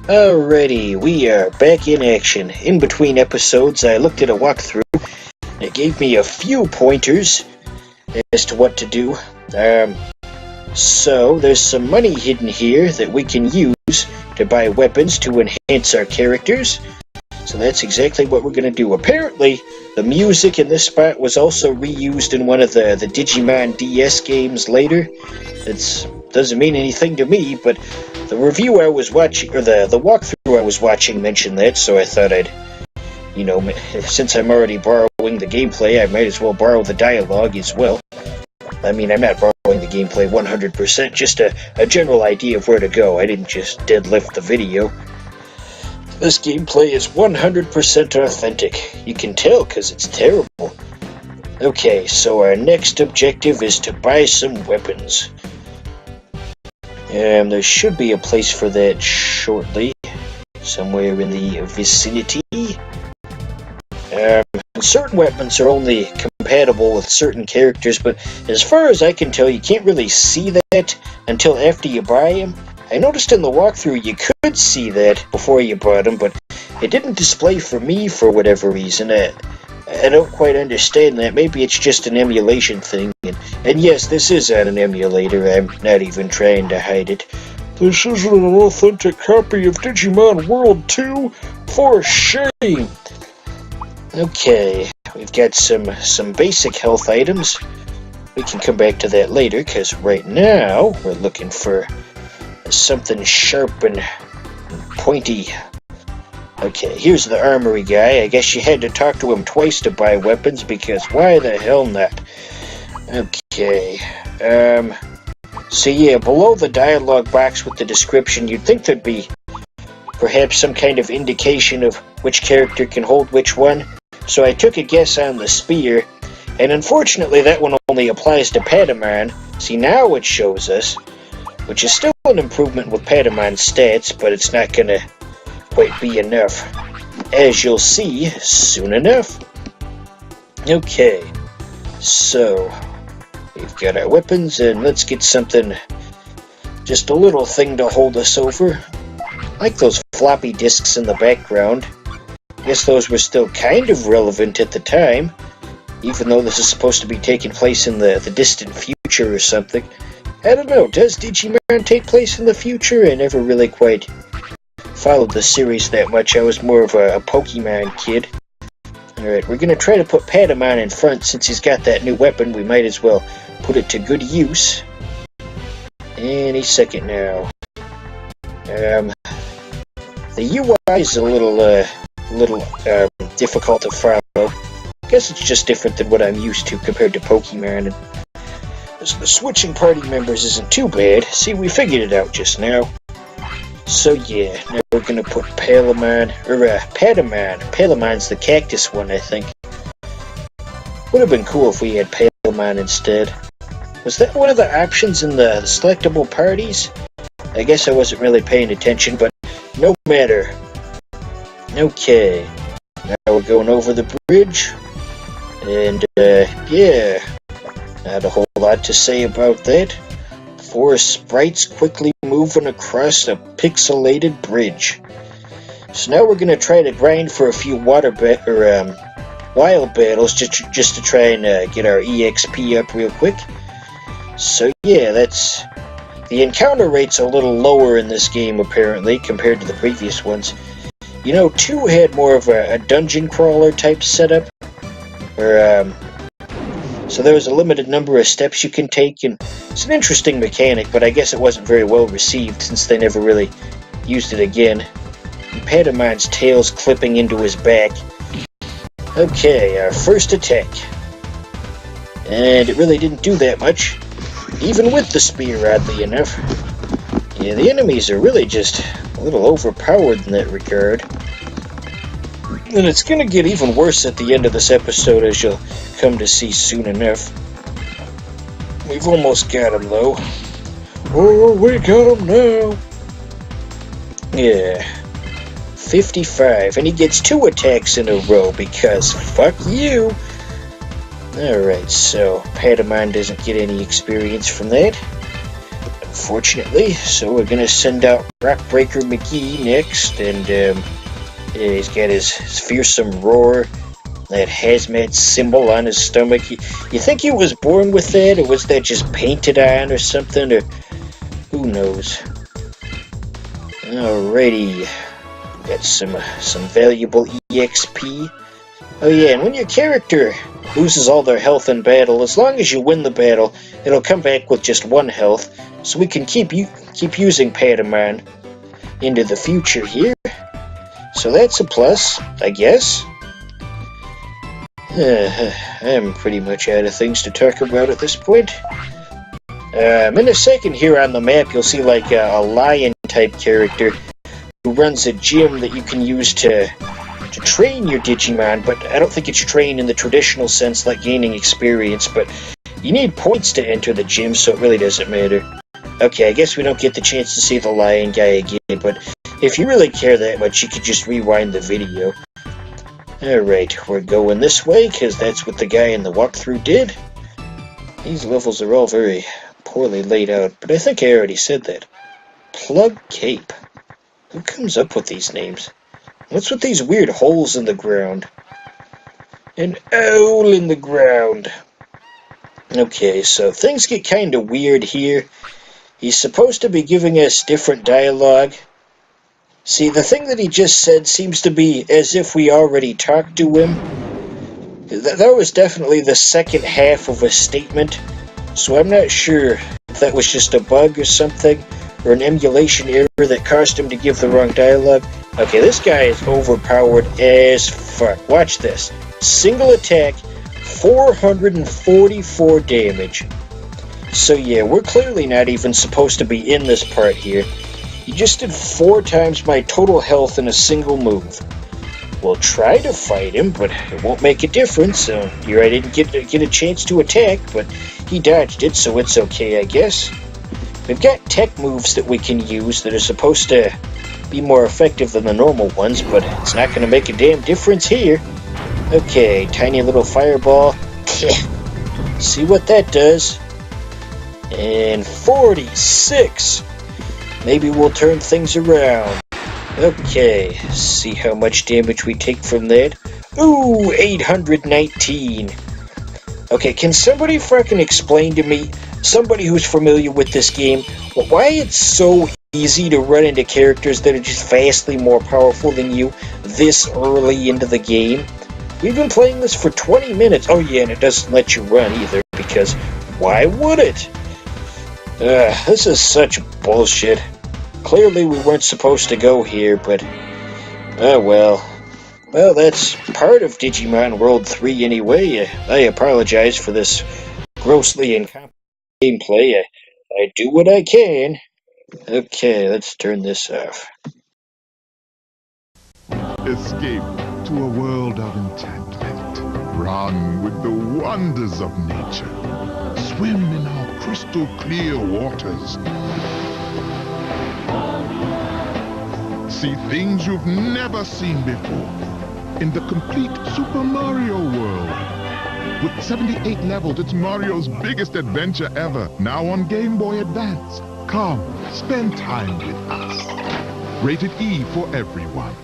Alrighty, we are back in action. In between episodes, I looked at a walkthrough. It gave me a few pointers as to what to do. So there's some money hidden here that we can use to buy weapons to enhance our characters. So that's exactly what we're going to do. Apparently, the music in this spot was also reused in one of the Digimon DS games later. It doesn't mean anything to me, but the review I was watching, or the walkthrough I was watching mentioned that, so I thought I'd, since I'm already borrowing the gameplay, I might as well borrow the dialogue as well. I mean, I'm not borrowing the gameplay 100%, just a general idea of where to go. I didn't just deadlift the video. This gameplay is 100% authentic. You can tell because it's terrible. Okay, so our next objective is to buy some weapons. There should be a place for that shortly, somewhere in the vicinity. Certain weapons are only compatible with certain characters, but as far as I can tell, you can't really see that until after you buy them. I noticed in the walkthrough you could see that before you bought them, but it didn't display for me for whatever reason. I don't quite understand that. Maybe it's just an emulation thing. And yes, this is on an emulator. I'm not even trying to hide it. This isn't an authentic copy of Digimon World 2? For shame! Okay, we've got some basic health items. We can come back to that later, because right now we're looking for something sharp and pointy. Okay, here's the armory guy. I guess you had to talk to him twice to buy weapons, because why the hell not? Okay, so yeah, below the dialogue box with the description, you'd think there'd be perhaps some kind of indication of which character can hold which one. So I took a guess on the spear, and unfortunately that one only applies to Patamon. See, now it shows us, which is still an improvement with Patamon's stats, but it's not gonna quite be enough, as you'll see soon enough. Okay, so we've got our weapons, and let's get something, just a little thing to hold us over. I like those floppy disks in the background. I guess those were still kind of relevant at the time, even though this is supposed to be taking place in the distant future or something. I don't know, does Digimon take place in the future? I never really quite followed the series that much. I was more of a Pokemon kid. Alright, we're gonna try to put Patamon in front. Since he's got that new weapon, we might as well put it to good use. Any second now. The UI is a little difficult to follow. I guess it's just different than what I'm used to compared to Pokemon. And the switching party members isn't too bad. See, we figured it out just now. So yeah, now we're gonna put Patamon. Patamon's the cactus one, I think. Would have been cool if we had Patamon instead. Was that one of the options in the selectable parties? I guess I wasn't really paying attention, but no matter. Okay, now we're going over the bridge, and yeah, not a whole lot to say about that. 4 sprites quickly moving across a pixelated bridge. So now we're gonna try to grind for a few wild battles just to try and get our EXP up real quick. So yeah, the encounter rate's a little lower in this game apparently compared to the previous ones. You know, 2 had more of a dungeon crawler type setup, so there was a limited number of steps you can take, and it's an interesting mechanic, but I guess it wasn't very well received since they never really used it again. And Patamon's tail's clipping into his back. Okay, our first attack. And it really didn't do that much, even with the spear, oddly enough. Yeah, the enemies are really just a little overpowered in that regard. And it's gonna get even worse at the end of this episode, as you'll come to see soon enough. We've almost got him, though. Oh, we got him now! Yeah. 55, and he gets 2 attacks in a row, because fuck you! Alright, so Patamon doesn't get any experience from that. unfortunately. So we're gonna send out Rockbreaker McGee next, and yeah, he's got his fearsome roar, that hazmat symbol on his stomach. You think he was born with that, or was that just painted on or something, or who knows? Alrighty, got some valuable EXP. Oh yeah, and when your character loses all their health in battle, as long as you win the battle, it'll come back with just 1 health, so we can keep using Patamon into the future here. So that's a plus, I guess. I'm pretty much out of things to talk about at this point. In a second here on the map, you'll see like a lion-type character who runs a gym that you can use to train your Digimon, but I don't think it's train in the traditional sense like gaining experience, but you need points to enter the gym, so it really doesn't matter. Okay, I guess we don't get the chance to see the lion guy again, but if you really care that much, you could just rewind the video. Alright, we're going this way, because that's what the guy in the walkthrough did. These levels are all very poorly laid out, but I think I already said that. Plug Cape. Who comes up with these names? What's with these weird holes in the ground? An owl in the ground. Okay, so things get kind of weird here. He's supposed to be giving us different dialogue. See, the thing that he just said seems to be as if we already talked to him. That was definitely the second half of a statement, so I'm not sure if that was just a bug or something, or an emulation error that caused him to give the wrong dialogue. Okay, this guy is overpowered as fuck. Watch this. Single attack, 444 damage. So yeah, we're clearly not even supposed to be in this part here. He just did 4 times my total health in a single move. We'll try to fight him, but it won't make a difference. So here I didn't get a chance to attack, but he dodged it, so it's okay, I guess. We've got tech moves that we can use that are supposed to be more effective than the normal ones, but it's not going to make a damn difference here. Okay, tiny little fireball. See what that does. And 46. Maybe we'll turn things around. Okay, see how much damage we take from that. Ooh, 819. Okay, can somebody fucking explain to me, somebody who's familiar with this game, why it's so easy to run into characters that are just vastly more powerful than you this early into the game? We've been playing this for 20 minutes. Oh yeah, and it doesn't let you run either, because why would it? This is such bullshit. Clearly we weren't supposed to go here, but oh well. Well, that's part of Digimon World 3 anyway. I apologize for this grossly incompetent gameplay. I do what I can. Okay, let's turn this off. Escape to a world of enchantment. Run with the wonders of nature. Swim in our crystal clear waters. See things you've never seen before in the complete Super Mario world. With 78 levels, it's Mario's biggest adventure ever, now on Game Boy Advance. Come, spend time with us. Rated E for everyone.